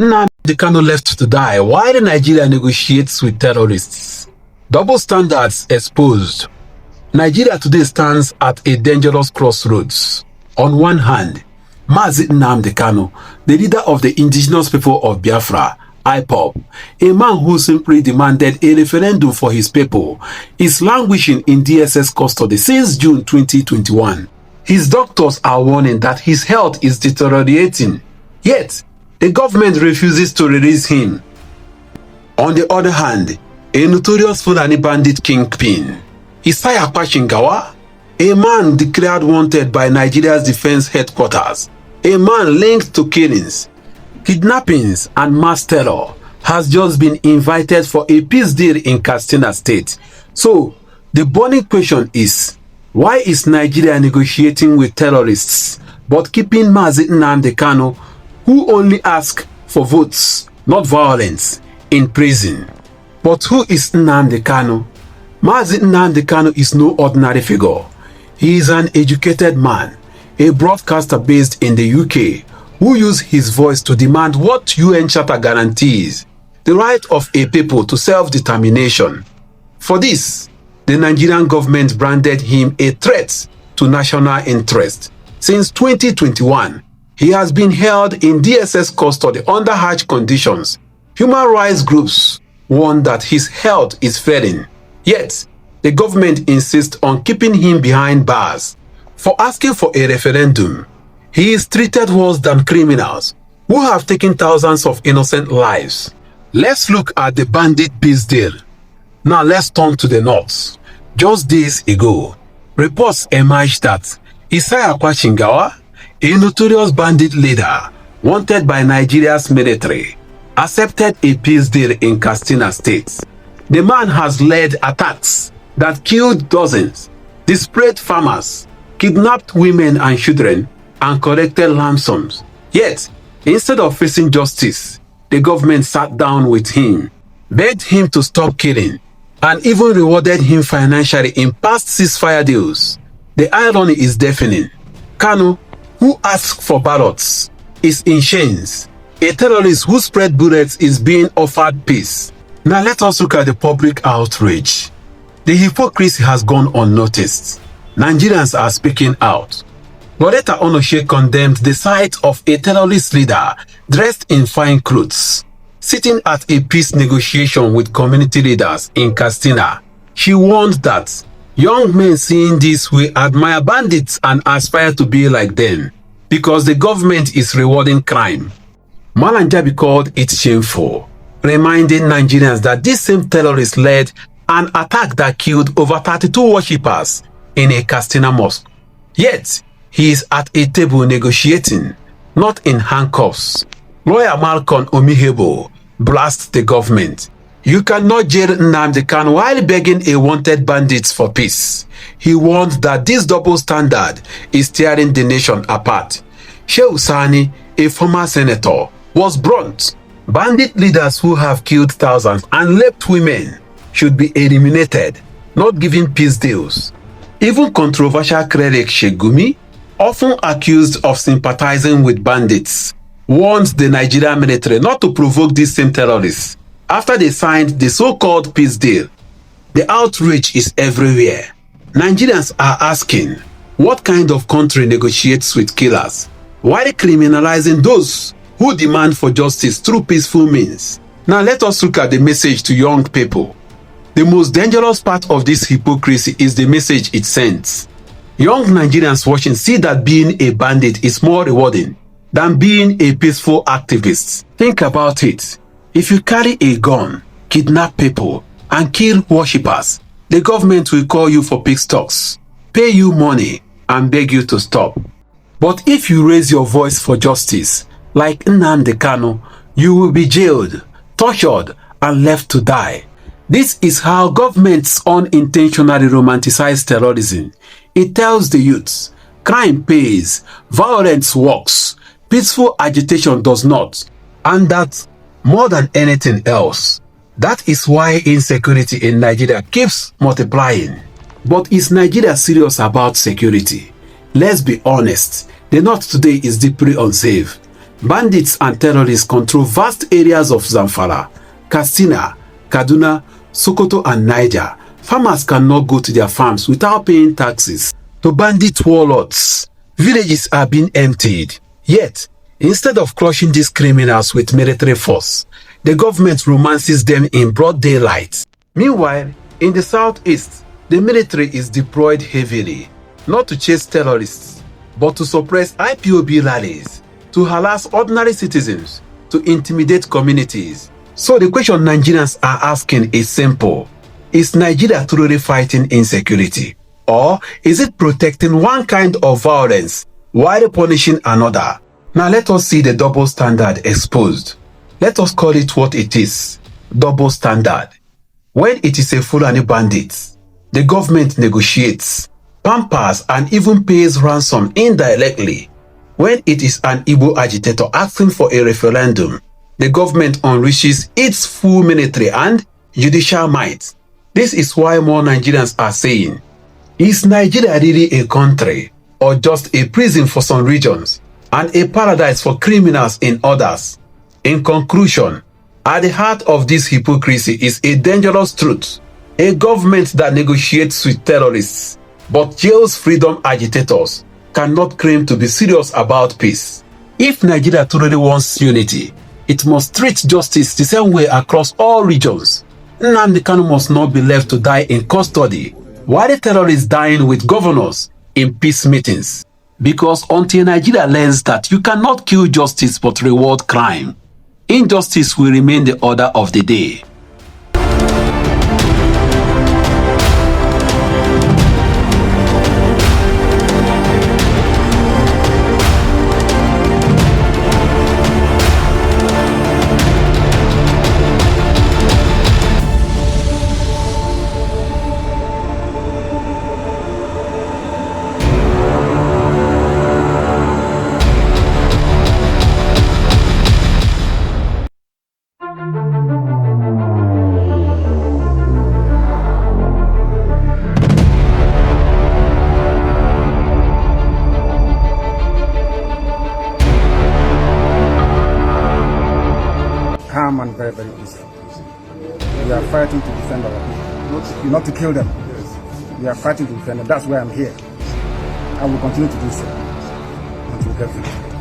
Nnamdi Kanu left to die while Nigeria negotiates with terrorists. Double standards exposed. Nigeria today stands at a dangerous crossroads. On one hand, Mazi Nnamdi Kanu, the leader of the indigenous people of Biafra, IPOB, a man who simply demanded a referendum for his people, is languishing in DSS custody since June 2021. His doctors are warning that his health is deteriorating, yet the government refuses to release him. On the other hand, a notorious Fulani bandit kingpin, Isaiah Kwashingawa, a man declared wanted by Nigeria's defense headquarters, a man linked to killings, kidnappings and mass terror, has just been invited for a peace deal in Katsina State. So, the burning question is, why is Nigeria negotiating with terrorists but keeping Mazi Nnamdi Kanu, who only asks for votes, not violence, in prison? But who is Nnamdi Kanu? Mazi Nnamdi Kanu is no ordinary figure. He is an educated man, a broadcaster based in the UK, who used his voice to demand what UN Charter guarantees, the right of a people to self-determination. For this, the Nigerian government branded him a threat to national interest. Since 2021, he has been held in DSS custody under harsh conditions. Human rights groups warn that his health is failing. Yet, the government insists on keeping him behind bars. For asking for a referendum, he is treated worse than criminals who have taken thousands of innocent lives. Let's look at the bandit peace deal. Now let's turn to the north. Just days ago, reports emerged that Isaiah Kwashingawa, a notorious bandit leader wanted by Nigeria's military, accepted a peace deal in Katsina State. The man has led attacks that killed dozens, displaced farmers, kidnapped women and children, and collected ransoms. Yet, instead of facing justice, the government sat down with him, begged him to stop killing, and even rewarded him financially in past ceasefire deals. The irony is deafening. Kanu, who asked for ballots, is in chains. A terrorist who spread bullets is being offered peace. Now let us look at the public outrage. The hypocrisy has gone unnoticed. Nigerians are speaking out. Loretta Onoshe condemned the sight of a terrorist leader dressed in fine clothes, sitting at a peace negotiation with community leaders in Katsina. She warned that young men seeing this will admire bandits and aspire to be like them because the government is rewarding crime. Malanjabi called it shameful, reminding Nigerians that this same terrorist led an attack that killed over 32 worshippers in a Katsina mosque. Yet, he is at a table negotiating, not in handcuffs. Lawyer Malcolm Omihebo blasts the government. You cannot jail Nnamdi Kanu while begging a wanted bandits for peace. He warned that this double standard is tearing the nation apart. Shehu Sani, a former senator, was blunt. Bandit leaders who have killed thousands and raped women should be eliminated, not given peace deals. Even controversial cleric Shegumi, often accused of sympathizing with bandits, warned the Nigerian military not to provoke these same terrorists after they signed the so-called peace deal. The outrage is everywhere. Nigerians are asking, what kind of country negotiates with killers while criminalizing those who demand for justice through peaceful means? Now let us look at the message to young people. The most dangerous part of this hypocrisy is the message it sends. Young Nigerians watching see that being a bandit is more rewarding than being a peaceful activist. Think about it. If you carry a gun, kidnap people, and kill worshippers, the government will call you for peace talks, pay you money, and beg you to stop. But if you raise your voice for justice, like Nnamdi Kanu, you will be jailed, tortured, and left to die. This is how governments unintentionally romanticize terrorism. It tells the youths, crime pays, violence works, peaceful agitation does not, and that more than anything else. That is why insecurity in Nigeria keeps multiplying. But is Nigeria serious about security? Let's be honest, the north today is deeply unsafe. Bandits and terrorists control vast areas of Zamfara, Katsina, Kaduna, Sokoto and Niger. Farmers cannot go to their farms without paying taxes to bandit warlords. Villages are being emptied. Yet, instead of crushing these criminals with military force, the government romances them in broad daylight. Meanwhile, in the southeast, the military is deployed heavily, not to chase terrorists, but to suppress IPOB rallies, to harass ordinary citizens, to intimidate communities. So the question Nigerians are asking is simple. Is Nigeria truly fighting insecurity? Or is it protecting one kind of violence while punishing another? Now let us see the double standard exposed. Let us call it what it is, double standard. When it is a Fulani bandit, the government negotiates, pampers and even pays ransom indirectly. When it is an Igbo agitator asking for a referendum, the government unleashes its full military and judicial might. This is why more Nigerians are saying, is Nigeria really a country or just a prison for some regions and a paradise for criminals in others? In conclusion, at the heart of this hypocrisy is a dangerous truth. A government that negotiates with terrorists but jails freedom agitators cannot claim to be serious about peace. If Nigeria truly wants unity, it must treat justice the same way across all regions. Nnamdi Kanu must not be left to die in custody, while the terrorists dying with governors in peace meetings. Because until Nigeria learns that you cannot kill justice but reward crime, injustice will remain the order of the day. Calm and very, very peaceful. We are fighting to defend our people, not to kill them. We are fighting to defend them. That's why I'm here. I will continue to do so until we get victory.